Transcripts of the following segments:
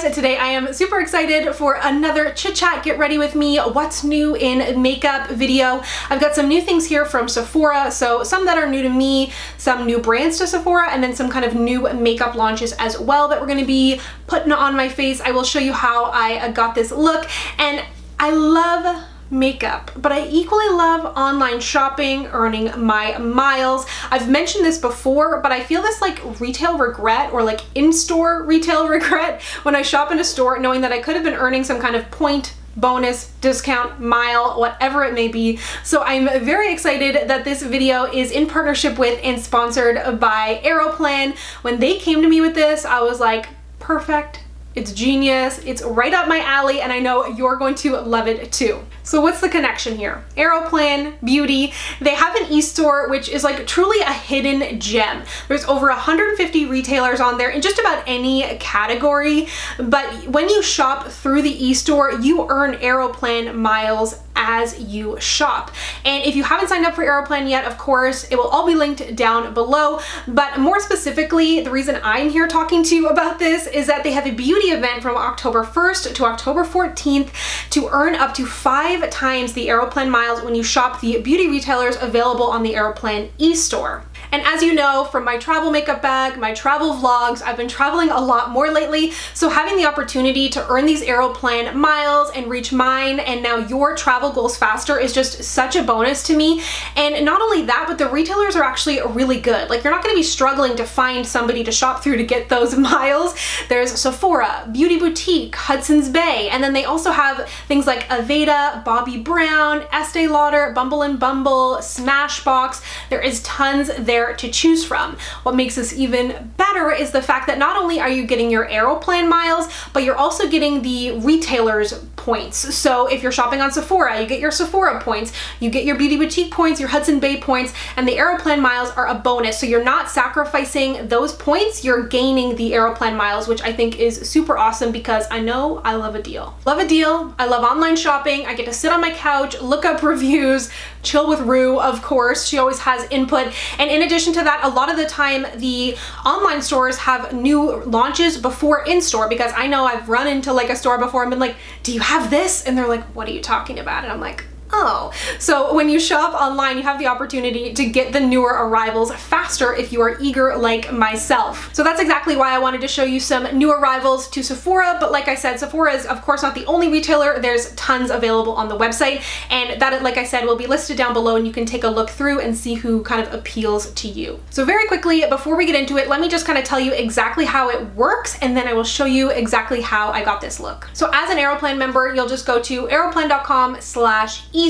guys, today I am super excited for another chit chat, get ready with me, what's new in makeup video. I've got some new things here from Sephora, so some that are new to me, some new brands to Sephora, and then some kind of new makeup launches as well that we're going to be putting on my face. I will show you how I got this look, and I love makeup, but I equally love online shopping, earning my miles. I've mentioned this before, but I feel this like retail regret or like in-store retail regret when I shop in a store knowing that I could have been earning some kind of point, bonus, discount, mile, whatever it may be. So I'm very excited that this video is in partnership with and sponsored by Aeroplan. When they came to me with this, I was like, perfect. It's genius, it's right up my alley, and I know you're going to love it too. So what's the connection here? Aeroplan Beauty, they have an eStore, which is like truly a hidden gem. There's over 150 retailers on there in just about any category, but when you shop through the eStore, you earn Aeroplan miles as you shop. And if you haven't signed up for Aeroplan yet, of course, it will all be linked down below. But more specifically, the reason I'm here talking to you about this is that they have a beauty event from October 1st to October 14th to earn up to 5 times the Aeroplan miles when you shop the beauty retailers available on the Aeroplan eStore. And as you know from my travel makeup bag, my travel vlogs, I've been traveling a lot more lately, so having the opportunity to earn these Aeroplan miles and reach mine and now your travel goals faster is just such a bonus to me. And not only that, but the retailers are actually really good. Like, you're not going to be struggling to find somebody to shop through to get those miles. There's Sephora, Beauty Boutique, Hudson's Bay, and then they also have things like Aveda, Bobbi Brown, Estee Lauder, Bumble and Bumble, Smashbox. There is tons there to choose from. What makes this even better is the fact that not only are you getting your Aeroplan miles, but you're also getting the retailer's points. So if you're shopping on Sephora, you get your Sephora points, you get your Beauty Boutique points, your Hudson Bay points, and the Aeroplan miles are a bonus. So you're not sacrificing those points, you're gaining the Aeroplan miles, which I think is super awesome because I know I love a deal. Love a deal. I love online shopping. I get to sit on my couch, look up reviews, chill with Rue, of course. She always has input. And in addition to that, a lot of the time the online stores have new launches before in-store, because I know I've run into like a store before and been like, do you have this? And they're like, what are you talking about? And I'm like, oh. So when you shop online, you have the opportunity to get the newer arrivals faster if you are eager like myself. So that's exactly why I wanted to show you some new arrivals to Sephora. But like I said, Sephora is of course not the only retailer. There's tons available on the website, and that, like I said, will be listed down below, and you can take a look through and see who kind of appeals to you. So very quickly, before we get into it, let me just kind of tell you exactly how it works, and then I will show you exactly how I got this look. So as an Aeroplan member, you'll just go to aeroplan.com/eStore.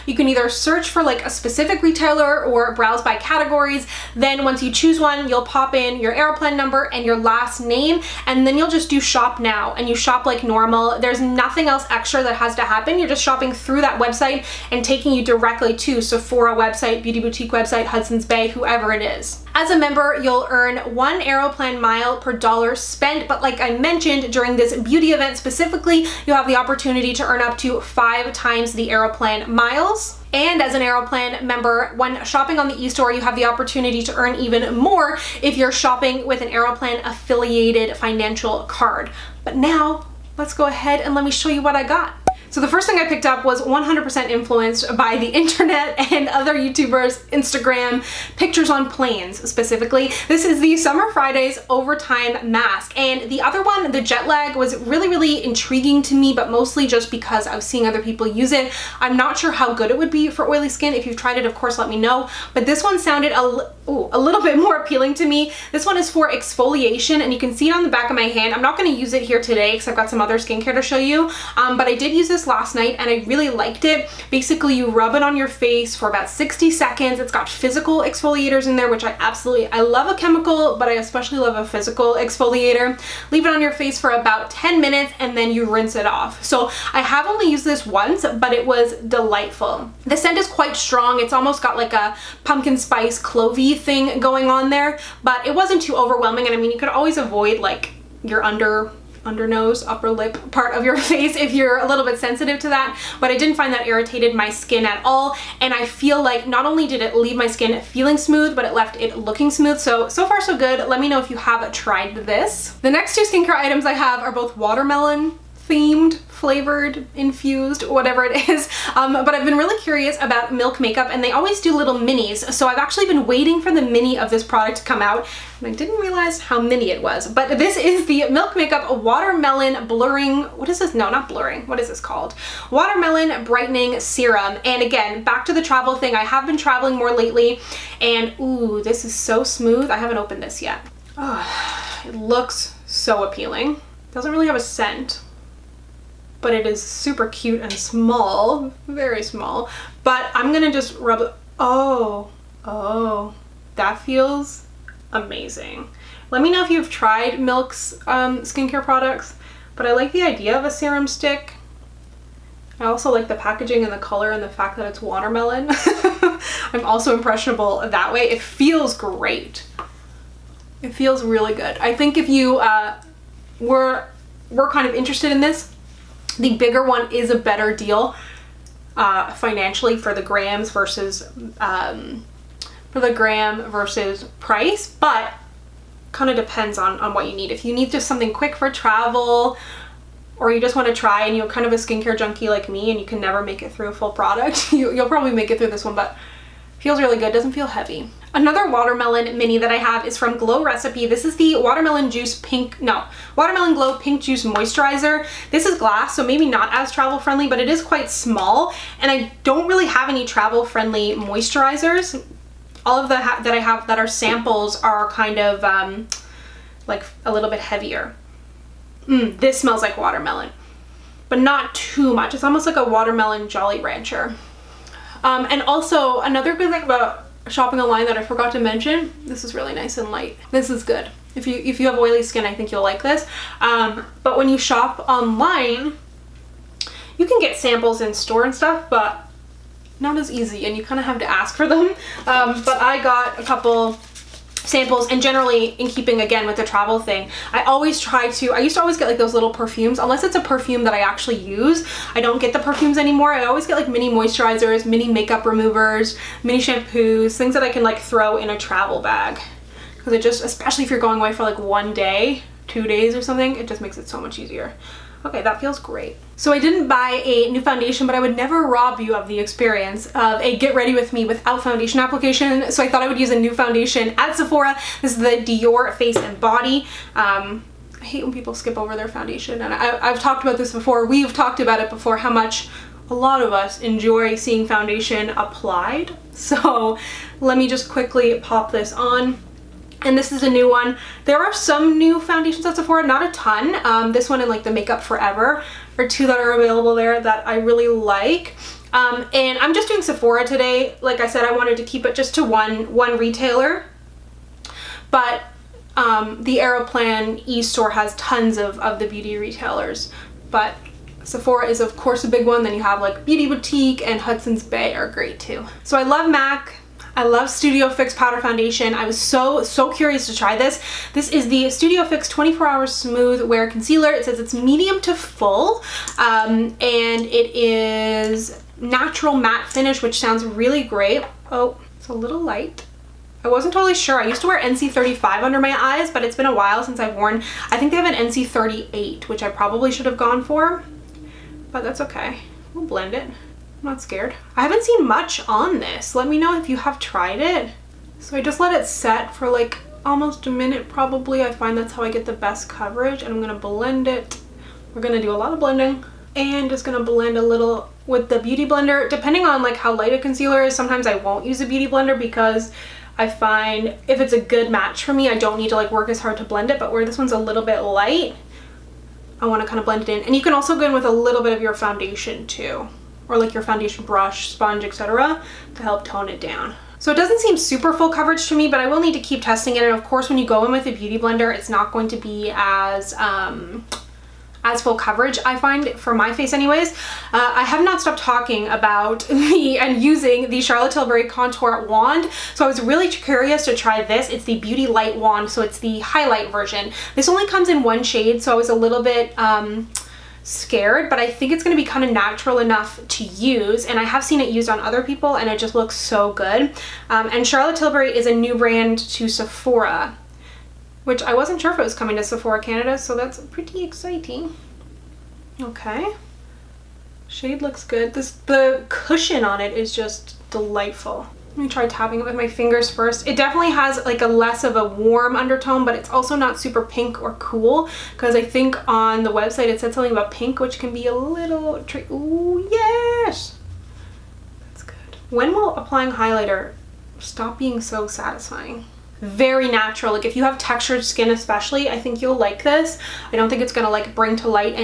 You can either search for like a specific retailer or browse by categories. Then once you choose one, you'll pop in your Aeroplan number and your last name, and then you'll just do shop now, and you shop like normal. There's nothing else extra that has to happen. You're just shopping through that website and taking you directly to Sephora website, Beauty Boutique website, Hudson's Bay, whoever it is. As a member, you'll earn 1 Aeroplan mile per dollar spent, but like I mentioned, during this beauty event specifically, you'll have the opportunity to earn up to 5 times the Aeroplan miles. And as an Aeroplan member, when shopping on the eStore, you have the opportunity to earn even more if you're shopping with an Aeroplan affiliated financial card. But now, let's go ahead and let me show you what I got. So the first thing I picked up was 100% influenced by the internet and other YouTubers, Instagram, pictures on planes specifically. This is the Summer Fridays Overtime Mask. And the other one, the jet lag, was really, really intriguing to me, but mostly just because I was seeing other people use it. I'm not sure how good it would be for oily skin. If you've tried it, of course, let me know. But this one sounded a little bit more appealing to me. This one is for exfoliation, and you can see it on the back of my hand. I'm not going to use it here today because I've got some other skincare to show you, but I did use this last night and I really liked it. Basically, you rub it on your face for about 60 seconds. It's got physical exfoliators in there, which I love a chemical, but I especially love a physical exfoliator. Leave it on your face for about 10 minutes and then you rinse it off. So I have only used this once, but it was delightful. The scent is quite strong. It's almost got like a pumpkin spice clovey thing going on there, but it wasn't too overwhelming. And I mean, you could always avoid like your under under nose, upper lip part of your face if you're a little bit sensitive to that, but I didn't find that irritated my skin at all. And I feel like not only did it leave my skin feeling smooth, but it left it looking smooth. So far so good. Let me know if you have tried this. The next two skincare items I have are both watermelon themed, flavored, infused, whatever it is. But I've been really curious about Milk makeup, and they always do little minis. So I've actually been waiting for the mini of this product to come out, and I didn't realize how mini it was. But this is the Milk Makeup Watermelon Blurring, what is this? No, not blurring. What is this called? Watermelon Brightening Serum. And again, back to the travel thing. I have been traveling more lately, and ooh, this is so smooth. I haven't opened this yet. Oh, it looks so appealing. Doesn't really have a scent, but it is super cute and small, very small. But I'm gonna just rub it. Oh, that feels amazing. Let me know if you've tried Milk's skincare products, but I like the idea of a serum stick. I also like the packaging and the color and the fact that it's watermelon. I'm also impressionable that way. It feels great. It feels really good. I think if you were kind of interested in this, the bigger one is a better deal financially for the grams versus price, but kind of depends on what you need. If you need just something quick for travel, or you just want to try and you're kind of a skincare junkie like me and you can never make it through a full product, you'll probably make it through this one, but feels really good, doesn't feel heavy. Another watermelon mini that I have is from Glow Recipe. This is the Watermelon Glow Pink Juice Moisturizer. This is glass, so maybe not as travel friendly, but it is quite small, and I don't really have any travel friendly moisturizers. All of the that I have that are samples are kind of like a little bit heavier. This smells like watermelon, but not too much. It's almost like a watermelon Jolly Rancher. And also another good thing about shopping online that I forgot to mention, this is really nice and light. This is good. If you have oily skin, I think you'll like this. But when you shop online, you can get samples in store and stuff, but not as easy, and you kind of have to ask for them. But I got a couple samples, and generally, in keeping again with the travel thing, I used to always get like those little perfumes, unless it's a perfume that I actually use. I don't get the perfumes anymore. I always get like mini moisturizers, mini makeup removers, mini shampoos, things that I can like throw in a travel bag, because it just, especially if you're going away for like 1 day, 2 days or something, it just makes it so much easier. Okay, that feels great. So I didn't buy a new foundation, but I would never rob you of the experience of a get ready with me without foundation application. So I thought I would use a new foundation at Sephora. This is the Dior Face and Body. I hate when people skip over their foundation, and I've talked about this before. We've talked about it before, how much a lot of us enjoy seeing foundation applied. So let me just quickly pop this on. And this is a new one. There are some new foundations at Sephora, not a ton. This one and like the Makeup Forever are two that are available there that I really like. And I'm just doing Sephora today. Like I said, I wanted to keep it just to one retailer. But the Aeroplan eStore has tons of the beauty retailers. But Sephora is of course a big one. Then you have like Beauty Boutique and Hudson's Bay are great too. So I love MAC. I love Studio Fix Powder Foundation. I was so curious to try this. This is the Studio Fix 24 Hour Smooth Wear Concealer. It says it's medium to full, and it is natural matte finish, which sounds really great. Oh, it's a little light. I wasn't totally sure. I used to wear NC35 under my eyes, but it's been a while since I've worn, I think they have an NC38, which I probably should have gone for, but that's okay. We'll blend it. I'm not scared. I haven't seen much on this. Let me know if you have tried it. So I just let it set for like almost a minute probably. I find that's how I get the best coverage, and I'm gonna blend it. We're gonna do a lot of blending, and just gonna blend a little with the Beauty Blender. Depending on like how light a concealer is, sometimes I won't use a Beauty Blender because I find if it's a good match for me, I don't need to like work as hard to blend it, but where this one's a little bit light, I wanna kind of blend it in. And you can also go in with a little bit of your foundation too, or like your foundation brush, sponge, etc. to help tone it down. So it doesn't seem super full coverage to me, but I will need to keep testing it. And of course, when you go in with a Beauty Blender, it's not going to be as as full coverage, I find, for my face anyways. I have not stopped talking about and using the Charlotte Tilbury Contour Wand, so I was really curious to try this. It's the Beauty Light Wand, so it's the highlight version. This only comes in one shade, so I was a little bit scared, but I think it's going to be kind of natural enough to use, and I have seen it used on other people and it just looks so good. And Charlotte Tilbury is a new brand to Sephora, which I wasn't sure if it was coming to Sephora Canada, so that's pretty exciting. Okay, shade looks good. The cushion on it is just delightful. Let me try tapping it with my fingers first. It definitely has like a less of a warm undertone, but it's also not super pink or cool, because I think on the website it said something about pink, which can be a little tricky. Ooh, yes! That's good. When will applying highlighter stop being so satisfying? Very natural. Like if you have textured skin especially, I think you'll like this. I don't think it's gonna like bring to light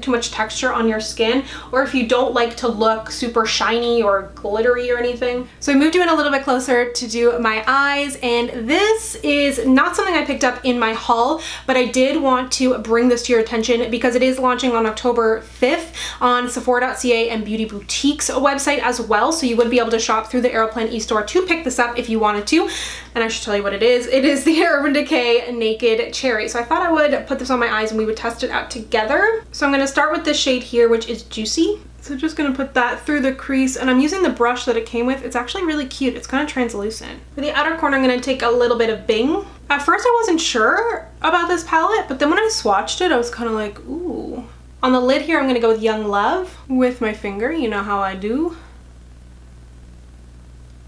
too much texture on your skin, or if you don't like to look super shiny or glittery or anything. So I moved you in a little bit closer to do my eyes, and this is not something I picked up in my haul, but I did want to bring this to your attention because it is launching on October 5th on Sephora.ca and Beauty Boutique's website as well, so you would be able to shop through the Aeroplan eStore to pick this up if you wanted to. And I should tell you what it is. It is the Urban Decay Naked Cherry. So I thought I would put this on my eyes and we would test it out together. So I'm going to start with this shade here, which is Juicy. So just going to put that through the crease, and I'm using the brush that it came with. It's actually really cute. It's kind of translucent. For the outer corner, I'm going to take a little bit of Bing. At first I wasn't sure about this palette, but then when I swatched it, I was kind of like, ooh. On the lid here, I'm going to go with Young Love with my finger. You know how I do.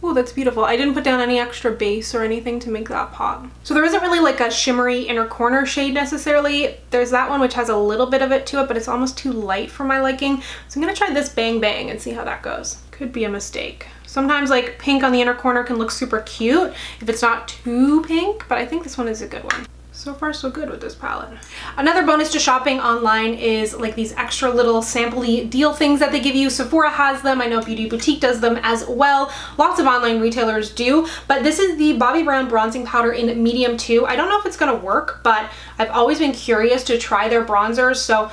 Oh, that's beautiful. I didn't put down any extra base or anything to make that pop. So there isn't really like a shimmery inner corner shade necessarily. There's that one which has a little bit of it to it, but it's almost too light for my liking. So I'm gonna try this Bang Bang and see how that goes. Could be a mistake. Sometimes like pink on the inner corner can look super cute if it's not too pink, but I think this one is a good one. So far so good with this palette. Another bonus to shopping online is like these extra little sample-y deal things that they give you. Sephora has them. I know Beauty Boutique does them as well. Lots of online retailers do, but this is the Bobbi Brown bronzing powder in medium 2. I don't know if it's gonna work, but I've always been curious to try their bronzers, so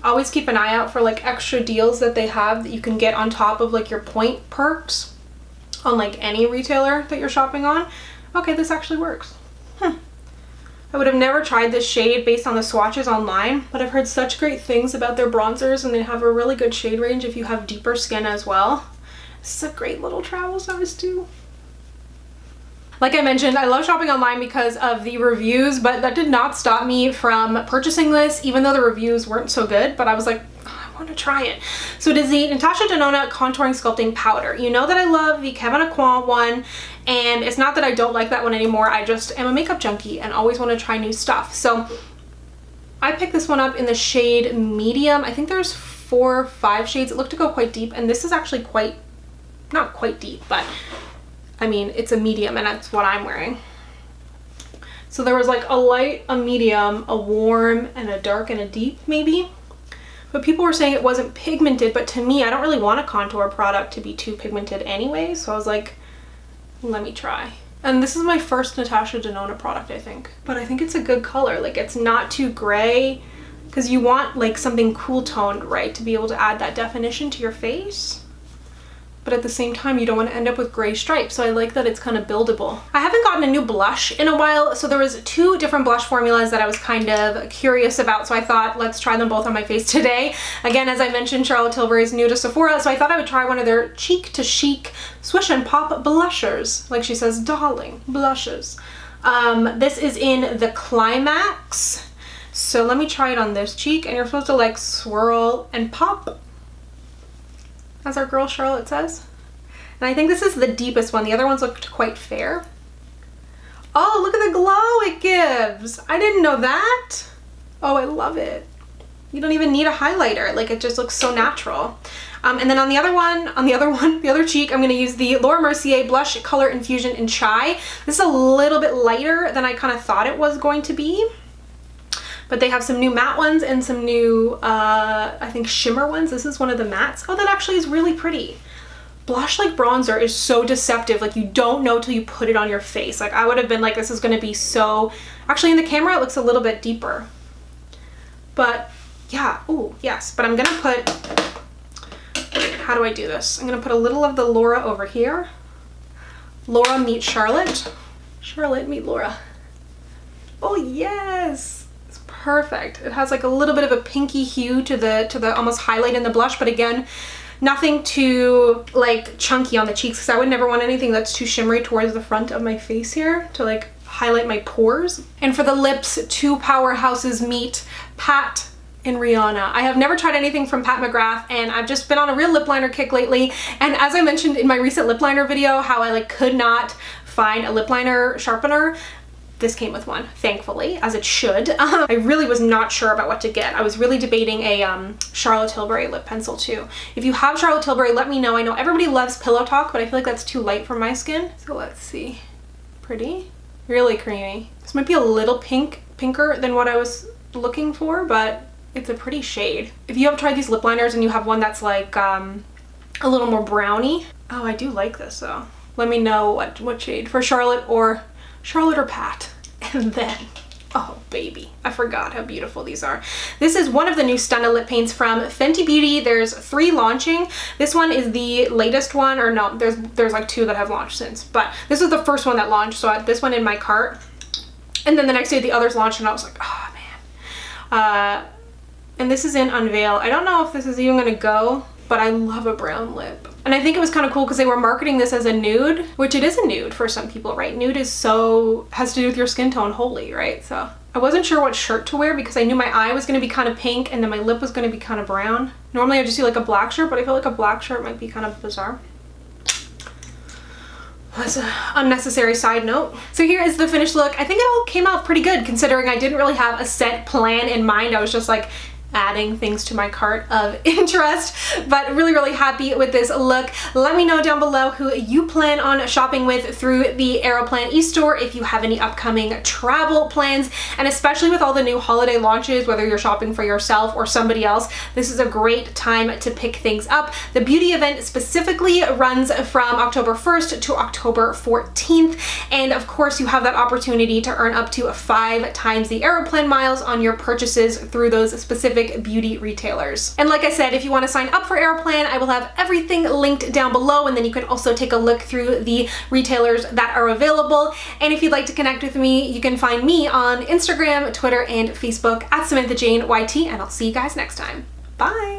always keep an eye out for like extra deals that they have that you can get on top of like your point perks on like any retailer that you're shopping on. Okay, this actually works. I would have never tried this shade based on the swatches online, but I've heard such great things about their bronzers, and they have a really good shade range if you have deeper skin as well. This is a great little travel size too. Like I mentioned, I love shopping online because of the reviews, but that did not stop me from purchasing this, even though the reviews weren't so good, but I was like, I want to try it. So it is the Natasha Denona Contouring Sculpting Powder. You know that I love the Kevin Aucoin one, and it's not that I don't like that one anymore. I just am a makeup junkie and always want to try new stuff. So I picked this one up in the shade medium. I think there's 4 or 5 shades. It looked to go quite deep, and this is actually not quite deep, but I mean, it's a medium, and that's what I'm wearing. So there was like a light, a medium, a warm, and a dark, and a deep maybe. But people were saying it wasn't pigmented, but to me, I don't really want a contour product to be too pigmented anyway, so I was like, let me try. And this is my first Natasha Denona product, I think. But I think it's a good color. Like, it's not too gray, because you want like something cool toned, right, to be able to add that definition to your face. But at the same time, you don't want to end up with gray stripes, so I like that it's kind of buildable. I haven't gotten a new blush in a while, so there was 2 different blush formulas that I was kind of curious about, so I thought let's try them both on my face today. Again, as I mentioned, Charlotte Tilbury is new to Sephora, so I thought I would try one of their Cheek to Chic Swish and Pop blushers. Like she says, darling, blushes. This is in the Climax. So let me try it on this cheek, and you're supposed to like swirl and pop, as our girl Charlotte says. And I think this is the deepest one. The other ones looked quite fair. Oh, look at the glow it gives. I didn't know that. Oh, I love it. You don't even need a highlighter. Like, it just looks so natural. And then on the other cheek, I'm going to use the Laura Mercier Blush Color Infusion in Chai. This is a little bit lighter than I kind of thought it was going to be. But they have some new matte ones and some new, I think, shimmer ones. This is one of the mattes. Oh, that actually is really pretty. Blush like bronzer is so deceptive. Like, you don't know till you put it on your face. Like, I would have been like, this is going to be so... Actually, in the camera, it looks a little bit deeper. But yeah, oh yes, but I'm gonna put, how do I do this? I'm gonna put a little of the Laura over here. Laura meet Charlotte. Charlotte meet Laura. Oh yes, it's perfect. It has like a little bit of a pinky hue to the almost highlight in the blush, but again, nothing too like chunky on the cheeks, because I would never want anything that's too shimmery towards the front of my face here to like highlight my pores. And for the lips, two powerhouses meet, Pat and Rihanna. I have never tried anything from Pat McGrath, and I've just been on a real lip liner kick lately. And as I mentioned in my recent lip liner video, how I like could not find a lip liner sharpener, this came with one, thankfully, as it should. I really was not sure about what to get. I was really debating a Charlotte Tilbury lip pencil too. If you have Charlotte Tilbury, let me know. I know everybody loves Pillow Talk, but I feel like that's too light for my skin. So let's see. Pretty? Really creamy. This might be a little pinker than what I was looking for, but it's a pretty shade. If you have tried these lip liners and you have one that's like a little more browny. Oh, I do like this though. Let me know what shade for Charlotte or Pat. And then, oh baby, I forgot how beautiful these are. This is one of the new Stunna lip paints from Fenty Beauty. There's 3 launching. This one is the latest one, or no, there's like 2 that have launched since, but this is the first one that launched, so I had this one in my cart. And then the next day the others launched and I was like, oh man. And this is in Unveil. I don't know if this is even gonna go, but I love a brown lip. And I think it was kind of cool because they were marketing this as a nude, which it is a nude for some people, right? Nude is has to do with your skin tone wholly, right? So I wasn't sure what shirt to wear because I knew my eye was going to be kind of pink and then my lip was going to be kind of brown. Normally I just do like a black shirt, but I feel like a black shirt might be kind of bizarre. That's an unnecessary side note. So here is the finished look. I think it all came out pretty good considering I didn't really have a set plan in mind. I was just like adding things to my cart of interest, but really happy with this look. Let me know down below who you plan on shopping with through the Aeroplan eStore, if you have any upcoming travel plans, and especially with all the new holiday launches, whether you're shopping for yourself or somebody else, this is a great time to pick things up. The beauty event specifically runs from October 1st to October 14th, and of course you have that opportunity to earn up to 5 times the Aeroplan Miles on your purchases through those specific beauty retailers. And like I said, if you want to sign up for Aeroplan, I will have everything linked down below, and then you can also take a look through the retailers that are available. And if you'd like to connect with me, you can find me on Instagram, Twitter, and Facebook at SamanthaJaneYT, and I'll see you guys next time. Bye!